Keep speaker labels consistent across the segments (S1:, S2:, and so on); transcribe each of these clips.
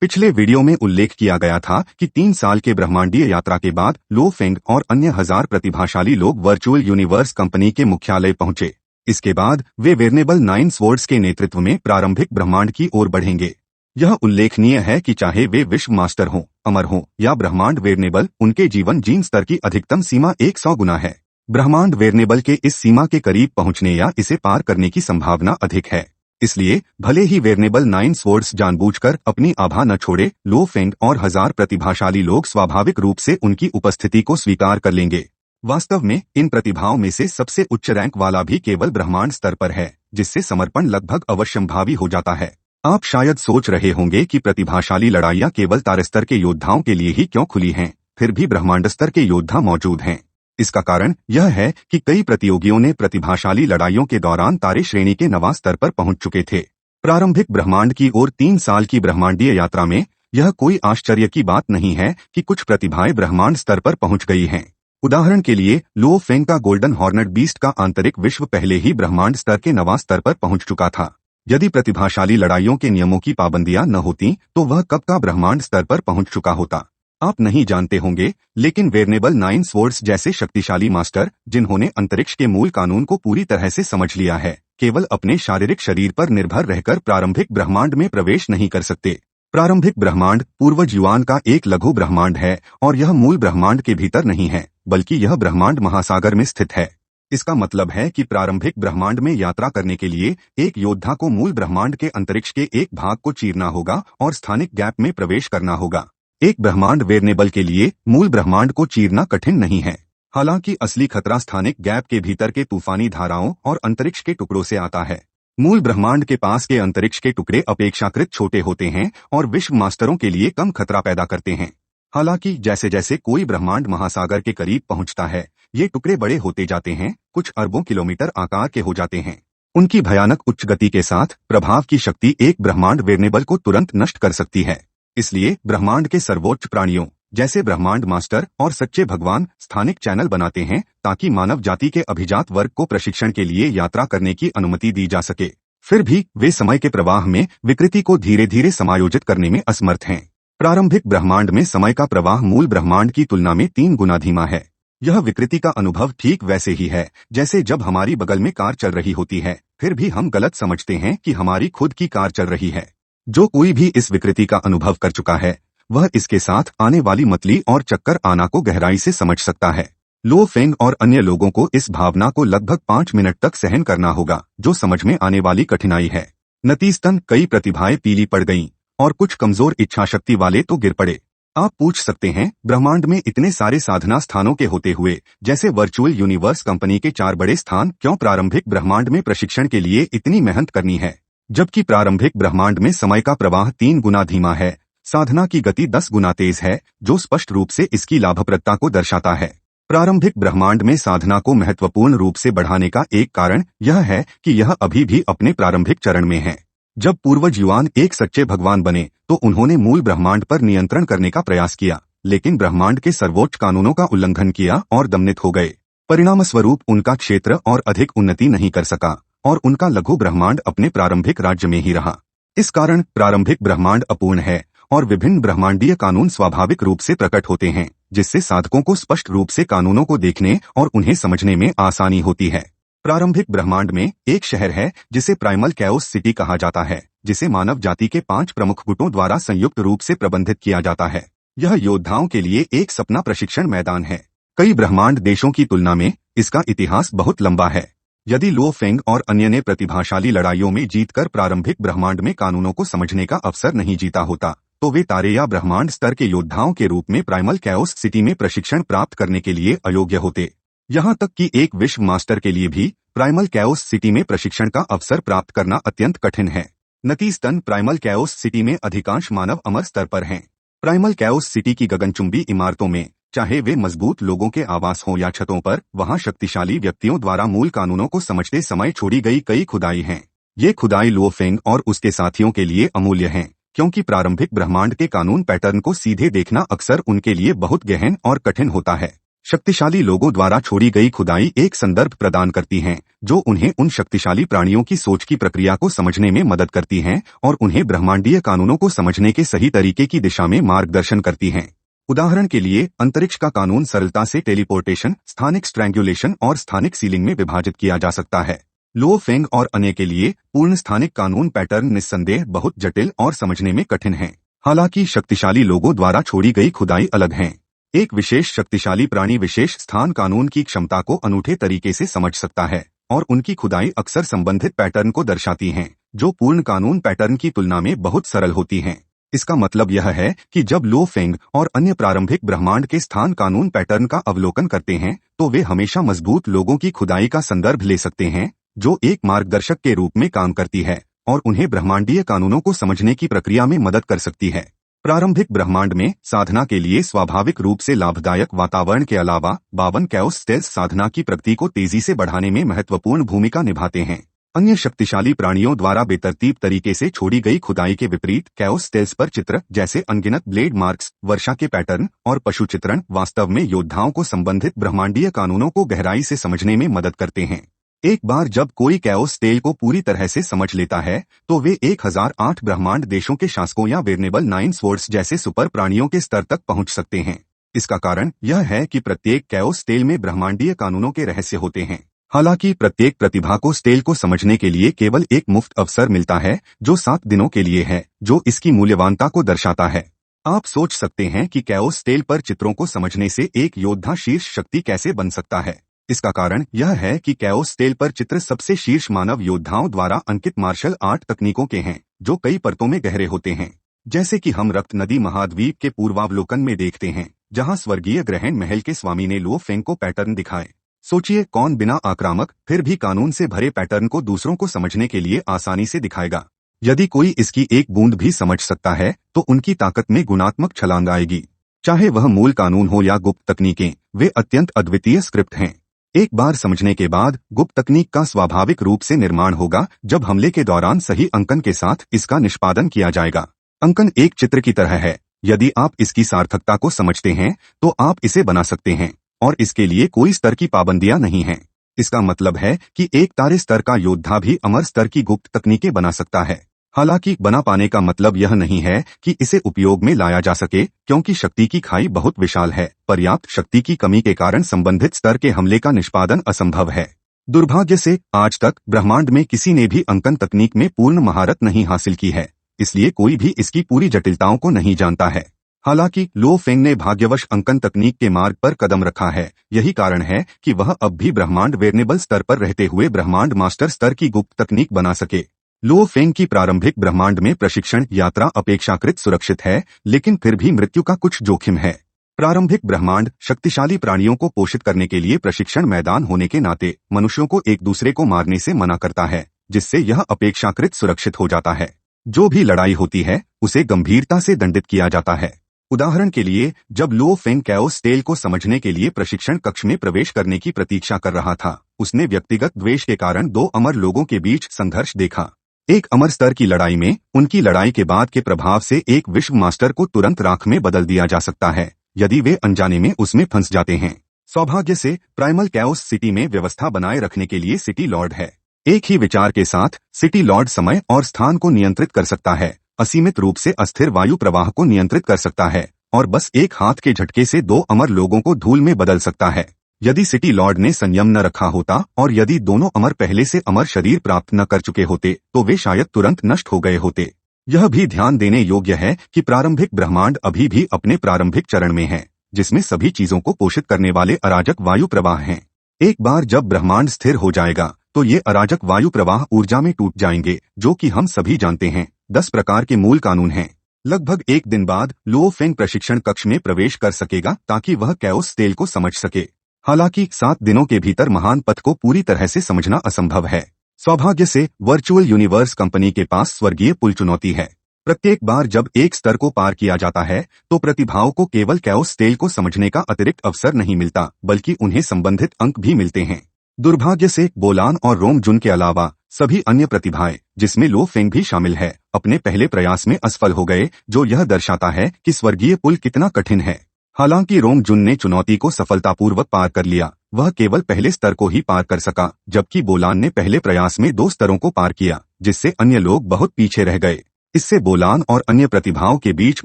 S1: पिछले वीडियो में उल्लेख किया गया था कि 3 साल के ब्रह्मांडीय यात्रा के बाद लो फेंग और अन्य हजार प्रतिभाशाली लोग वर्चुअल यूनिवर्स कंपनी के मुख्यालय पहुंचे। इसके बाद वे वेरनेबल 9 स्वॉर्ड्स के नेतृत्व में प्रारंभिक ब्रह्मांड की ओर बढ़ेंगे। यह उल्लेखनीय है कि चाहे वे विश्व मास्टर हों, अमर हों या ब्रह्मांड वेरनेबल, उनके जीवन जीन स्तर की अधिकतम सीमा 100 गुना है। ब्रह्मांड वेरनेबल के इस सीमा के करीब पहुंचने या इसे पार करने की संभावना अधिक है। इसलिए भले ही वेरनेबल 9 स्वॉर्ड्स जानबूझकर अपनी आभा न छोड़े, लो फेंग और हजार प्रतिभाशाली लोग स्वाभाविक रूप से उनकी उपस्थिति को स्वीकार कर लेंगे। वास्तव में इन प्रतिभाओं में से सबसे उच्च रैंक वाला भी केवल ब्रह्मांड स्तर पर है, जिससे समर्पण लगभग अवश्यंभावी हो जाता है। आप शायद सोच रहे होंगे कि प्रतिभाशाली लड़ाइयां केवल तारस्तर के योद्धाओं के लिए ही क्यों खुली हैं, फिर भी ब्रह्मांड स्तर के योद्धा मौजूद हैं। इसका कारण यह है कि कई प्रतियोगियों ने प्रतिभाशाली लड़ाइयों के दौरान तारे श्रेणी के 9 स्तर पर पहुंच चुके थे। प्रारंभिक ब्रह्मांड की ओर 3 साल की ब्रह्मांडीय यात्रा में यह कोई आश्चर्य की बात नहीं है कि कुछ प्रतिभाएं ब्रह्मांड स्तर पर पहुंच गई हैं। उदाहरण के लिए लो फेंग का गोल्डन हॉर्नेट बीस्ट का आंतरिक विश्व पहले ही ब्रह्मांड स्तर के 9 स्तर पर पहुंच चुका था। यदि प्रतिभाशाली लड़ाइयों के नियमों की पाबंदियां न होती तो वह कब का ब्रह्मांड स्तर पर पहुंच चुका होता। आप नहीं जानते होंगे, लेकिन वेरनेबल 9 स्वॉर्ड्स जैसे शक्तिशाली मास्टर, जिन्होंने अंतरिक्ष के मूल कानून को पूरी तरह से समझ लिया है, केवल अपने शारीरिक शरीर पर निर्भर रहकर प्रारंभिक ब्रह्मांड में प्रवेश नहीं कर सकते। प्रारंभिक ब्रह्मांड पूर्वज युआन का एक लघु ब्रह्मांड है और यह मूल ब्रह्मांड के भीतर नहीं है, बल्कि यह ब्रह्मांड महासागर में स्थित है। इसका मतलब है कि प्रारंभिक ब्रह्मांड में यात्रा करने के लिए एक योद्धा को मूल ब्रह्मांड के अंतरिक्ष के एक भाग को चीरना होगा और स्थानिक गैप में प्रवेश करना होगा। एक ब्रह्मांड वेरनेबल के लिए मूल ब्रह्मांड को चीरना कठिन नहीं है। हालांकि असली खतरा स्थानिक गैप के भीतर के तूफानी धाराओं और अंतरिक्ष के टुकड़ों से आता है। मूल ब्रह्मांड के पास के अंतरिक्ष के टुकड़े अपेक्षाकृत छोटे होते हैं और विश्व मास्टरों के लिए कम खतरा पैदा करते हैं। हालांकि जैसे जैसे कोई ब्रह्मांड महासागर के करीब पहुंचता है, ये टुकड़े बड़े होते जाते हैं, कुछ अरबों किलोमीटर आकार के हो जाते हैं। उनकी भयानक उच्च गति के साथ प्रभाव की शक्ति एक ब्रह्मांड वेरनेबल को तुरंत नष्ट कर सकती है। इसलिए ब्रह्मांड के सर्वोच्च प्राणियों जैसे ब्रह्मांड मास्टर और सच्चे भगवान स्थानिक चैनल बनाते हैं ताकि मानव जाति के अभिजात वर्ग को प्रशिक्षण के लिए यात्रा करने की अनुमति दी जा सके। फिर भी वे समय के प्रवाह में विकृति को धीरे धीरे समायोजित करने में असमर्थ हैं। प्रारंभिक ब्रह्मांड में समय का प्रवाह मूल ब्रह्मांड की तुलना में 3 गुना धीमा है। यह विकृति का अनुभव ठीक वैसे ही है जैसे जब हमारी बगल में कार चल रही होती है, फिर भी हम गलत समझते हैं कि हमारी खुद की कार चल रही है। जो कोई भी इस विकृति का अनुभव कर चुका है, वह इसके साथ आने वाली मतली और चक्कर आना को गहराई से समझ सकता है। लो फेंग और अन्य लोगों को इस भावना को लगभग 5 मिनट तक सहन करना होगा, जो समझ में आने वाली कठिनाई है। नतीजतन कई प्रतिभाएं पीली पड़ गईं और कुछ कमजोर इच्छा शक्ति वाले तो गिर पड़े। आप पूछ सकते हैं, ब्रह्मांड में इतने सारे साधना स्थानों के होते हुए जैसे वर्चुअल यूनिवर्स कंपनी के 4 बड़े स्थान, क्यों प्रारंभिक ब्रह्मांड में प्रशिक्षण के लिए इतनी मेहनत करनी है? जबकि प्रारंभिक ब्रह्मांड में समय का प्रवाह 3 गुना धीमा है, साधना की गति 10 गुना तेज है, जो स्पष्ट रूप से इसकी लाभप्रदता को दर्शाता है। प्रारंभिक ब्रह्मांड में साधना को महत्वपूर्ण रूप से बढ़ाने का एक कारण यह है कि यह अभी भी अपने प्रारंभिक चरण में है। जब पूर्वज युआन एक सच्चे भगवान बने तो उन्होंने मूल ब्रह्मांड पर नियंत्रण करने का प्रयास किया, लेकिन ब्रह्मांड के सर्वोच्च कानूनों का उल्लंघन किया और दमनित हो गए। परिणामस्वरूप उनका क्षेत्र और अधिक उन्नति नहीं कर सका और उनका लघु ब्रह्मांड अपने प्रारंभिक राज्य में ही रहा। इस कारण प्रारंभिक ब्रह्मांड अपूर्ण है और विभिन्न ब्रह्मांडीय कानून स्वाभाविक रूप से प्रकट होते हैं, जिससे साधकों को स्पष्ट रूप से कानूनों को देखने और उन्हें समझने में आसानी होती है। प्रारंभिक ब्रह्मांड में एक शहर है जिसे प्राइमल कैओस सिटी कहा जाता है, जिसे मानव जाति के 5 प्रमुख गुटों द्वारा संयुक्त रूप से प्रबंधित किया जाता है। यह योद्धाओं के लिए एक सपना प्रशिक्षण मैदान है। कई ब्रह्मांड देशों की तुलना में इसका इतिहास बहुत लंबा है। यदि लो फेंग और अन्य ने प्रतिभाशाली लड़ाइयों में जीतकर प्रारंभिक ब्रह्मांड में कानूनों को समझने का अवसर नहीं जीता होता, तो वे तारे या ब्रह्मांड स्तर के योद्धाओं के रूप में प्राइमल कैओस सिटी में प्रशिक्षण प्राप्त करने के लिए अयोग्य होते। यहाँ तक कि एक विश्व मास्टर के लिए भी प्राइमल कैओस सिटी में प्रशिक्षण का अवसर प्राप्त करना अत्यंत कठिन है। नतीजतन प्राइमल कैओस सिटी में अधिकांश मानव अमर स्तर पर हैं। प्राइमल कैओस सिटी की गगनचुंबी इमारतों में, चाहे वे मजबूत लोगों के आवास हों या छतों पर, वहां शक्तिशाली व्यक्तियों द्वारा मूल कानूनों को समझते समय छोड़ी गई कई खुदाई हैं। ये खुदाई लो फेंग और उसके साथियों के लिए अमूल्य हैं, क्योंकि प्रारंभिक ब्रह्मांड के कानून पैटर्न को सीधे देखना अक्सर उनके लिए बहुत गहन और कठिन होता है। शक्तिशाली लोगों द्वारा छोड़ी गई खुदाई एक संदर्भ प्रदान करती हैं, जो उन्हें उन शक्तिशाली प्राणियों की सोच की प्रक्रिया को समझने में मदद करती हैं और उन्हें ब्रह्मांडीय कानूनों को समझने के सही तरीके की दिशा में मार्गदर्शन करती हैं। उदाहरण के लिए अंतरिक्ष का कानून सरलता से टेलीपोर्टेशन, स्थानिक स्ट्रैंगुलेशन और स्थानिक सीलिंग में विभाजित किया जा सकता है। लो फेंग और अन्य के लिए पूर्ण स्थानिक कानून पैटर्न निस्संदेह बहुत जटिल और समझने में कठिन है। हालांकि शक्तिशाली लोगों द्वारा छोड़ी गई खुदाई अलग हैं। एक विशेष शक्तिशाली प्राणी विशेष स्थान कानून की क्षमता को अनूठे तरीके से समझ सकता है और उनकी खुदाई अक्सर संबंधित पैटर्न को दर्शाती हैं, जो पूर्ण कानून पैटर्न की तुलना में बहुत सरल होती हैं। इसका मतलब यह है कि जब लो फेंग और अन्य प्रारंभिक ब्रह्मांड के स्थान कानून पैटर्न का अवलोकन करते हैं, तो वे हमेशा मजबूत लोगों की खुदाई का संदर्भ ले सकते हैं, जो एक मार्गदर्शक के रूप में काम करती है और उन्हें ब्रह्मांडीय कानूनों को समझने की प्रक्रिया में मदद कर सकती है। प्रारंभिक ब्रह्मांड में साधना के लिए स्वाभाविक रूप से लाभदायक वातावरण के अलावा 52 कैओस स्टेल्स साधना की प्रगति को तेजी से बढ़ाने में महत्वपूर्ण भूमिका निभाते हैं। अन्य शक्तिशाली प्राणियों द्वारा बेतरतीब तरीके से छोड़ी गई खुदाई के विपरीत कैओस स्टेल्स पर चित्र जैसे अनगिनत ब्लेड मार्क्स, वर्षा के पैटर्न और पशु चित्रण वास्तव में योद्धाओं को संबंधित ब्रह्मांडीय कानूनों को गहराई से समझने में मदद करते हैं। एक बार जब कोई कैओस स्टेल को पूरी तरह से समझ लेता है, तो वे 1008 ब्रह्मांड देशों के शासकों या वेरनेबल 9 स्वॉर्ड्स जैसे सुपर प्राणियों के स्तर तक पहुंच सकते हैं। इसका कारण यह है कि प्रत्येक कैओस स्टेल में ब्रह्मांडीय कानूनों के रहस्य होते हैं। हालांकि प्रत्येक प्रतिभा को स्टेल को समझने के लिए केवल एक मुफ्त अवसर मिलता है, जो 7 दिनों के लिए है, जो इसकी मूल्यवानता को दर्शाता है। आप सोच सकते हैं कि कैओस स्टेल पर चित्रों को समझने से एक योद्धा शीर्ष शक्ति कैसे बन सकता है। इसका कारण यह है कि कैओस स्टेल पर चित्र सबसे शीर्ष मानव योद्धाओं द्वारा अंकित मार्शल आर्ट तकनीकों के हैं, जो कई परतों में गहरे होते हैं, जैसे कि हम रक्त नदी महाद्वीप के पूर्वावलोकन में देखते हैं, जहां स्वर्गीय ग्रहण महल के स्वामी ने लो फेंग को पैटर्न दिखाए। सोचिए, कौन बिना आक्रामक फिर भी कानून से भरे पैटर्न को दूसरों को समझने के लिए आसानी से दिखाएगा। यदि कोई इसकी एक बूंद भी समझ सकता है, तो उनकी ताकत में गुणात्मक छलांग आएगी। चाहे वह मूल कानून हो या गुप्त तकनीकें, वे अत्यंत अद्वितीय स्क्रिप्ट हैं। एक बार समझने के बाद गुप्त तकनीक का स्वाभाविक रूप से निर्माण होगा, जब हमले के दौरान सही अंकन के साथ इसका निष्पादन किया जाएगा। अंकन एक चित्र की तरह है। यदि आप इसकी सार्थकता को समझते हैं, तो आप इसे बना सकते हैं और इसके लिए कोई स्तर की पाबंदियां नहीं हैं। इसका मतलब है कि एक तारे स्तर का योद्धा भी अमर स्तर की गुप्त तकनीकें बना सकता है। हालांकि बना पाने का मतलब यह नहीं है कि इसे उपयोग में लाया जा सके, क्योंकि शक्ति की खाई बहुत विशाल है। पर्याप्त शक्ति की कमी के कारण संबंधित स्तर के हमले का निष्पादन असंभव है। दुर्भाग्य से आज तक ब्रह्मांड में किसी ने भी अंकन तकनीक में पूर्ण महारत नहीं हासिल की है, इसलिए कोई भी इसकी पूरी जटिलताओं को नहीं जानता है। हालांकि लो फेंग ने भाग्यवश अंकन तकनीक के मार्ग पर कदम रखा है। यही कारण है कि वह अब भी ब्रह्मांड वेरनेबल स्तर पर रहते हुए ब्रह्मांड मास्टर स्तर की गुप्त तकनीक बना सके। लो फेंग की प्रारंभिक ब्रह्मांड में प्रशिक्षण यात्रा अपेक्षाकृत सुरक्षित है, लेकिन फिर भी मृत्यु का कुछ जोखिम है। प्रारंभिक ब्रह्मांड शक्तिशाली प्राणियों को पोषित करने के लिए प्रशिक्षण मैदान होने के नाते मनुष्यों को एक दूसरे को मारने से मना करता है, जिससे यह अपेक्षाकृत सुरक्षित हो जाता है। जो भी लड़ाई होती है, उसे गंभीरता से दंडित किया जाता है। उदाहरण के लिए, जब लो फेंग कैओस स्टेल को समझने के लिए प्रशिक्षण कक्ष में प्रवेश करने की प्रतीक्षा कर रहा था, उसने व्यक्तिगत द्वेष के कारण 2 अमर लोगों के बीच संघर्ष देखा। एक अमर स्तर की लड़ाई में उनकी लड़ाई के बाद के प्रभाव से एक विश्व मास्टर को तुरंत राख में बदल दिया जा सकता है, यदि वे अनजाने में उसमें फंस जाते हैं। सौभाग्य से प्राइमल कैओस सिटी में व्यवस्था बनाए रखने के लिए सिटी लॉर्ड है। एक ही विचार के साथ सिटी लॉर्ड समय और स्थान को नियंत्रित कर सकता है, असीमित रूप से अस्थिर वायु प्रवाह को नियंत्रित कर सकता है और बस एक हाथ के झटके से 2 अमर लोगों को धूल में बदल सकता है। यदि सिटी लॉर्ड ने संयम न रखा होता और यदि दोनों अमर पहले से अमर शरीर प्राप्त न कर चुके होते, तो वे शायद तुरंत नष्ट हो गए होते। यह भी ध्यान देने योग्य है कि प्रारंभिक ब्रह्मांड अभी भी अपने प्रारंभिक चरण में है, जिसमें सभी चीजों को पोषित करने वाले अराजक वायु प्रवाह हैं। एक बार जब ब्रह्मांड स्थिर हो जाएगा, तो ये अराजक वायु प्रवाह ऊर्जा में टूट जाएंगे, जो कि हम सभी जानते हैं 10 प्रकार के मूल कानून हैं। लगभग 1 दिन बाद लो फेंग प्रशिक्षण कक्ष में प्रवेश कर सकेगा, ताकि वह कैओस स्टेल को समझ सके। हालांकि 7 दिनों के भीतर महान पथ को पूरी तरह से समझना असंभव है। सौभाग्य से वर्चुअल यूनिवर्स कंपनी के पास स्वर्गीय पुल चुनौती है। प्रत्येक बार जब एक स्तर को पार किया जाता है, तो प्रतिभाओं को केवल कैओस स्टेल को समझने का अतिरिक्त अवसर नहीं मिलता, बल्कि उन्हें संबंधित अंक भी मिलते हैं। दुर्भाग्य से बोलान और रोम जुन के अलावा सभी अन्य प्रतिभाएं, जिसमें लो फेंग भी शामिल है, अपने पहले प्रयास में असफल हो गए, जो यह दर्शाता है कि स्वर्गीय पुल कितना कठिन है। हालांकि रोंग जुन ने चुनौती को सफलतापूर्वक पार कर लिया। वह केवल पहले स्तर को ही पार कर सका, जबकि बोलान ने पहले प्रयास में 2 स्तरों को पार किया, जिससे अन्य लोग बहुत पीछे रह गए। इससे बोलान और अन्य प्रतिभाओं के बीच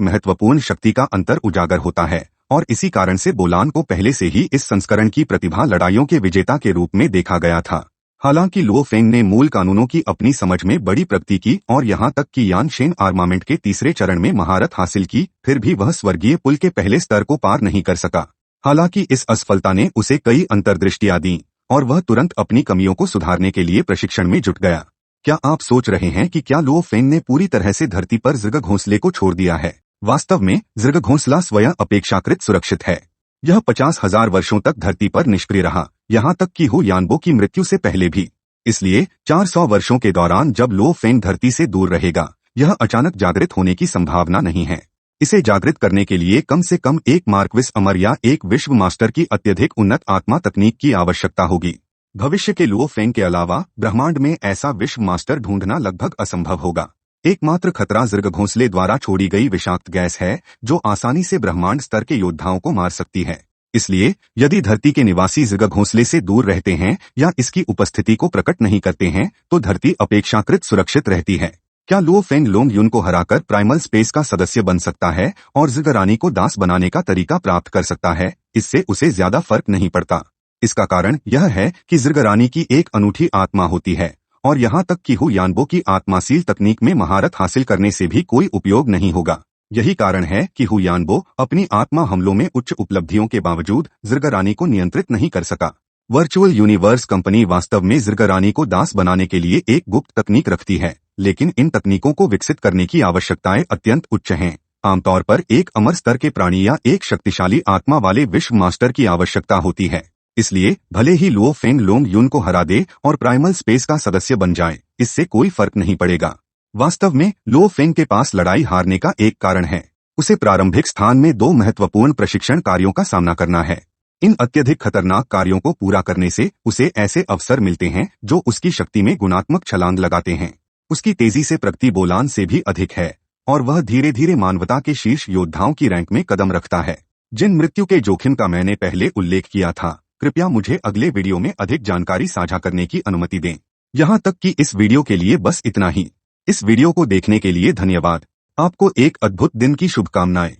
S1: महत्वपूर्ण शक्ति का अंतर उजागर होता है, और इसी कारण से बोलान को पहले से ही इस संस्करण की प्रतिभा लड़ाइयों के विजेता के रूप में देखा गया था। हालांकि लो फेंग ने मूल कानूनों की अपनी समझ में बड़ी प्रगति की और यहां तक कि यान शेन आर्मामेंट के तीसरे चरण में महारत हासिल की, फिर भी वह स्वर्गीय पुल के पहले स्तर को पार नहीं कर सका। हालांकि इस असफलता ने उसे कई अंतर्दृष्टियां दी और वह तुरंत अपनी कमियों को सुधारने के लिए प्रशिक्षण में जुट गया। क्या आप सोच रहे हैं कि क्या लो फेंग ने पूरी तरह से धरती पर ज़िर्ग घोंसले को छोड़ दिया है? वास्तव में ज़िर्ग घोंसला स्वयं अपेक्षाकृत सुरक्षित है। यह 50,000 वर्षों तक धरती पर निष्क्रिय रहा, यहाँ तक कि हु यानबो की मृत्यु से पहले भी। इसलिए 400 वर्षों के दौरान जब लो फेंग धरती से दूर रहेगा, यह अचानक जागृत होने की संभावना नहीं है। इसे जागृत करने के लिए कम से कम एक मार्क्विस अमर या एक विश्व मास्टर की अत्यधिक उन्नत आत्मा तकनीक की आवश्यकता होगी। भविष्य के लो फेंग के अलावा ब्रह्मांड में ऐसा विश्व मास्टर ढूंढना लगभग असंभव होगा। एकमात्र खतरा ज़िर्ग घोंसले द्वारा छोड़ी गई विषाक्त गैस है, जो आसानी से ब्रह्मांड स्तर के योद्धाओं को मार सकती है। इसलिए यदि धरती के निवासी ज़िर्ग घोंसले से दूर रहते हैं या इसकी उपस्थिति को प्रकट नहीं करते हैं, तो धरती अपेक्षाकृत सुरक्षित रहती है। क्या लो फेंग लोंग युन को हराकर प्राइमल स्पेस का सदस्य बन सकता है और ज़िर्ग रानी को दास बनाने का तरीका प्राप्त कर सकता है? इससे उसे ज्यादा फर्क नहीं पड़ता। इसका कारण यह है कि ज़िर्ग रानी की एक अनूठी आत्मा होती है, और यहाँ तक कि हु यानबो की आत्मासील तकनीक में महारत हासिल करने से भी कोई उपयोग नहीं होगा। यही कारण है कि हु यानबो अपनी आत्मा हमलों में उच्च उपलब्धियों के बावजूद ज़िर्ग रानी को नियंत्रित नहीं कर सका। वर्चुअल यूनिवर्स कंपनी वास्तव में ज़िर्ग रानी को दास बनाने के लिए एक गुप्त तकनीक रखती है, लेकिन इन तकनीकों को विकसित करने की आवश्यकताएं अत्यंत उच्च हैं। आमतौर पर एक अमर स्तर के प्राणी या एक शक्तिशाली आत्मा वाले विश्व मास्टर की आवश्यकता होती है। इसलिए भले ही लो फेंग लोंग युन को हरा दे और प्राइमल स्पेस का सदस्य बन जाए, इससे कोई फर्क नहीं पड़ेगा। वास्तव में लो फेंग के पास लड़ाई हारने का एक कारण है। उसे प्रारंभिक स्थान में 2 महत्वपूर्ण प्रशिक्षण कार्यों का सामना करना है। इन अत्यधिक खतरनाक कार्यों को पूरा करने से उसे ऐसे अवसर मिलते हैं जो उसकी शक्ति में गुणात्मक छलांग लगाते हैं। उसकी तेजी से प्रगति बोलान से भी अधिक है, और वह धीरे धीरे मानवता के शीर्ष योद्धाओं की रैंक में कदम रखता है। जिन मृत्यु के जोखिम का मैंने पहले उल्लेख किया था, कृपया मुझे अगले वीडियो में अधिक जानकारी साझा करने की अनुमति दें। यहाँ तक कि इस वीडियो के लिए बस इतना ही। इस वीडियो को देखने के लिए धन्यवाद। आपको एक अद्भुत दिन की शुभकामनाएं।